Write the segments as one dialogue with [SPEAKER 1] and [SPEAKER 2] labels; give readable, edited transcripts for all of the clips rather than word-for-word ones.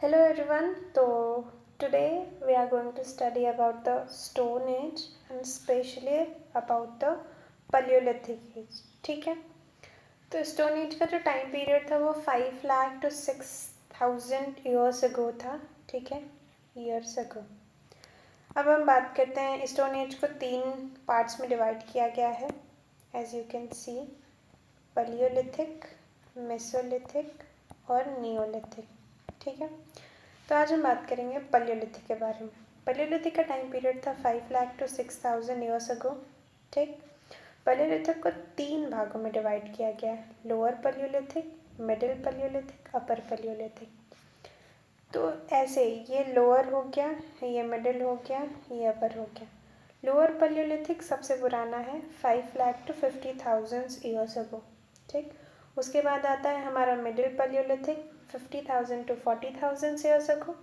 [SPEAKER 1] Hello everyone. So today we are going to study about the Stone Age and especially about the Paleolithic Age. ठीक है, तो stone age का जो time period था वो 5 lakh to 6,000 years ago था. ठीक है, ईयर्स अगो. अब हम बात करते हैं. स्टोन एज को 3 पार्ट्स में डिवाइड किया गया है. As you can see, paleolithic, mesolithic और नियोलिथिक. ठीक है, तो आज हम बात करेंगे पलियोलिथिक के बारे में. पलियोलिथिक का टाइम पीरियड था 5 लाख to 6,000 ईयर्स अगो. ठीक, पलियोलिथिक को 3 भागों में डिवाइड किया गया है. लोअर पलियोलिथिक, मिडिल पलियोलिथिक, अपर पलियोलिथिक. तो ऐसे ये लोअर हो गया, ये मिडिल हो गया, ये अपर हो गया. लोअर पलियोलिथिक सबसे पुराना है 5 लाख to 50,000 ईयर्स अगो. ठीक, उसके बाद आता है हमारा मिडिल पलियोलिथिक 50,000 to 40,000 ईयर्स अगो.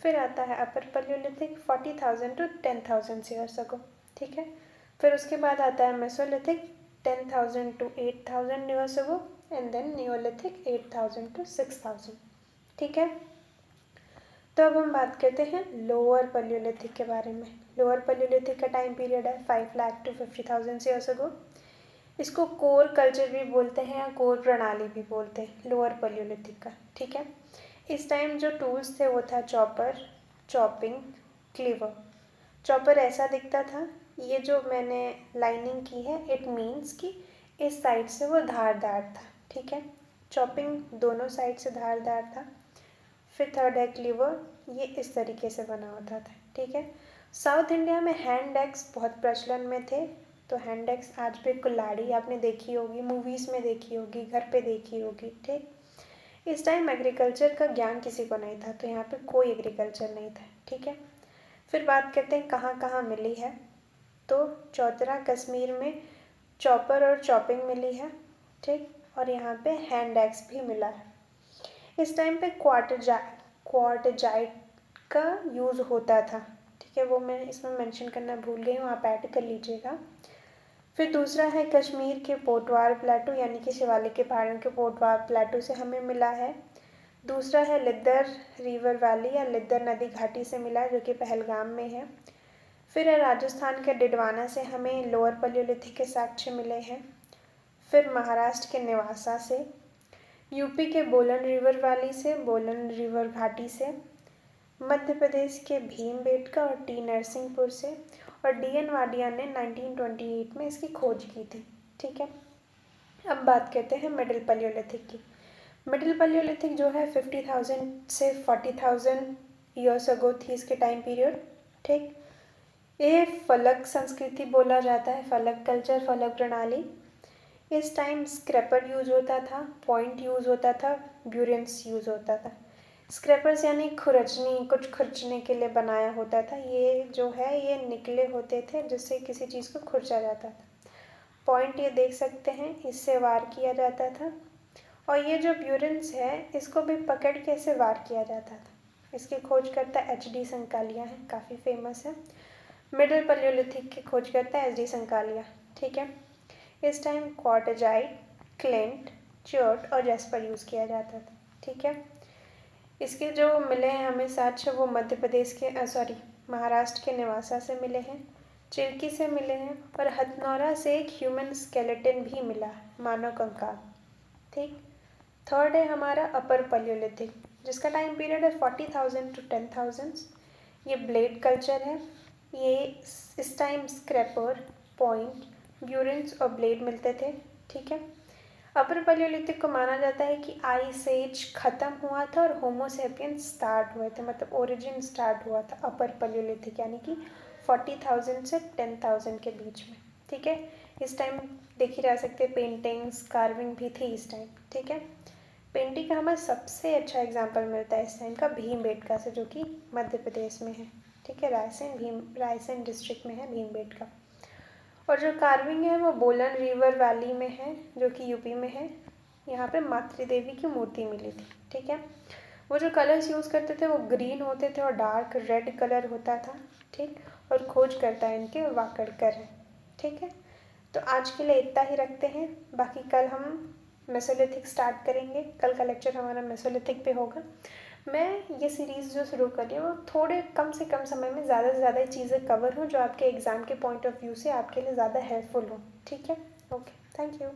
[SPEAKER 1] फिर आता है अपर पलियोलिथिक 40,000 to 10,000 ईयर्स अगो. ठीक है, फिर उसके बाद आता है Mesolithic 10,000 to 8,000 years ago and then Neolithic 8,000 to 6,000. ठीक है, तो अब हम बात करते हैं लोअर पलियोलिथिक के बारे में. लोअर पलियोलिथिक का टाइम पीरियड है 5 लाख to 50,000 ईयर्स अगो. इसको कोर कल्चर भी बोलते हैं या कोर प्रणाली भी बोलते हैं लोअर पलियोलिथिक का. ठीक है, इस टाइम जो टूल्स थे वो था चॉपर, चॉपिंग, क्लीवर. चॉपर ऐसा दिखता था. ये जो मैंने लाइनिंग की है इट मीन्स कि इस साइड से वो धारदार था. ठीक है, चॉपिंग दोनों साइड से धारदार था. फिर थर्ड है क्लीवर, ये इस तरीके से बना होता था. ठीक है, साउथ इंडिया में हैंड एक्स बहुत प्रचलन में थे. तो हैंड एक्स आज भी कुल्हाड़ी आपने देखी होगी, मूवीज़ में देखी होगी, घर पे देखी होगी. ठीक, इस टाइम एग्रीकल्चर का ज्ञान किसी को नहीं था, तो यहाँ पे कोई एग्रीकल्चर नहीं था. ठीक है, फिर बात करते हैं कहाँ कहाँ मिली है. तो चौतरा कश्मीर में चॉपर और चॉपिंग मिली है. ठीक, और यहाँ पे हैंड एक्स भी मिला है. इस टाइम पे क्वार्टजाइट का यूज़ होता था. ठीक है, वो मैं इसमें मेंशन करना भूल गई हूँ, आप ऐड कर लीजिएगा. फिर दूसरा है कश्मीर के पोटवार प्लेटो यानी कि शिवालिक के पहाड़ों के पोटवार प्लेटो से हमें मिला है. दूसरा है लिद्दर रिवर वैली या लिद्दर नदी घाटी से मिला है जो कि पहलगाम में है. फिर है राजस्थान के डिडवाना से हमें लोअर पलियोलिथिक के साक्ष्य मिले हैं. फिर महाराष्ट्र के नेवासा से, यूपी के बोलन रिवर वैली से, बोलन रिवर घाटी से, मध्य प्रदेश के भीमबेटका और टी नरसिंहपुर से, और डी.एन. वाडिया ने 1928 में इसकी खोज की थी. ठीक है, अब बात करते हैं मिडिल पलियोलिथिक की. मिडिल पलियोलिथिक जो है 50,000 से 40,000 ईयर्स अगो थी इसके टाइम पीरियड. ठीक, ये फलक संस्कृति बोला जाता है, फलक कल्चर, फलक प्रणाली. इस टाइम स्क्रैपर यूज होता था, पॉइंट यूज होता था, ब्यूरेंस यूज होता था. स्क्रैपर्स यानी खुरचनी, कुछ खुरचने के लिए बनाया होता था. ये जो है ये निकले होते थे जिससे किसी चीज़ को खुरचा जाता था. पॉइंट ये देख सकते हैं, इससे वार किया जाता था. और ये जो ब्यूरेंस है इसको भी पकड़ के ऐसे वार किया जाता था. इसकी खोजकर्ता H.D. संकालिया है, काफ़ी फेमस है. मिडिल पलियोलिथिक की खोजकर्ता H.D. संकालिया. ठीक है, इस टाइम क्वार्टजाइट, क्लिंट, च्योट और जेस्पर यूज़ किया जाता था. ठीक है, इसके जो मिले हैं हमें साक्ष्य वो मध्य प्रदेश के महाराष्ट्र के नेवासा से मिले हैं, चिल्की से मिले हैं, और हथनौरा से एक ह्यूमन स्केलेटन भी मिला, मानव कंकाल. ठीक, थर्ड है हमारा अपर पलियोलिथिक जिसका टाइम पीरियड है 40,000 to 10,000. ये ब्लेड कल्चर है. ये इस टाइम स्क्रैपर, पॉइंट, ब्यूरेंस और ब्लेड मिलते थे. ठीक है, अपर पलियोलिथिक को माना जाता है कि आइस एज खत्म हुआ था और होमोसेपियंस स्टार्ट हुए थे, मतलब ओरिजिन स्टार्ट हुआ था अपर पलियोलिथिक यानी कि 40,000 से 10,000 के बीच में. ठीक है, इस टाइम देखी जा सकते हैं पेंटिंग्स, कार्विंग भी थी इस टाइम. ठीक है, पेंटिंग का हमें सबसे अच्छा एग्जाम्पल मिलता है इस टाइम का भीमबेटका से जो कि मध्य प्रदेश में है. ठीक है, रायसेन डिस्ट्रिक्ट में है भीमबेटका. और जो कार्विंग है वो बोलन रिवर वैली में है जो कि यूपी में है. यहाँ पे मातृ देवी की मूर्ति मिली थी. ठीक है, वो जो कलर्स यूज़ करते थे वो ग्रीन होते थे और डार्क रेड कलर होता था. ठीक, और खोज करता है इनके वाकड़कर है. ठीक है, तो आज के लिए इतना ही रखते हैं. बाकी कल हम मेसोलिथिक स्टार्ट करेंगे. कल का लेक्चर हमारा मेसोलिथिक पे होगा. मैं ये सीरीज़ जो शुरू कर रही हूँ वो थोड़े कम से कम समय में ज़्यादा से ज़्यादा चीज़ें कवर हो जो आपके एग्ज़ाम के पॉइंट ऑफ व्यू से आपके लिए ज़्यादा हेल्पफुल हो। ठीक है, ओके, थैंक यू।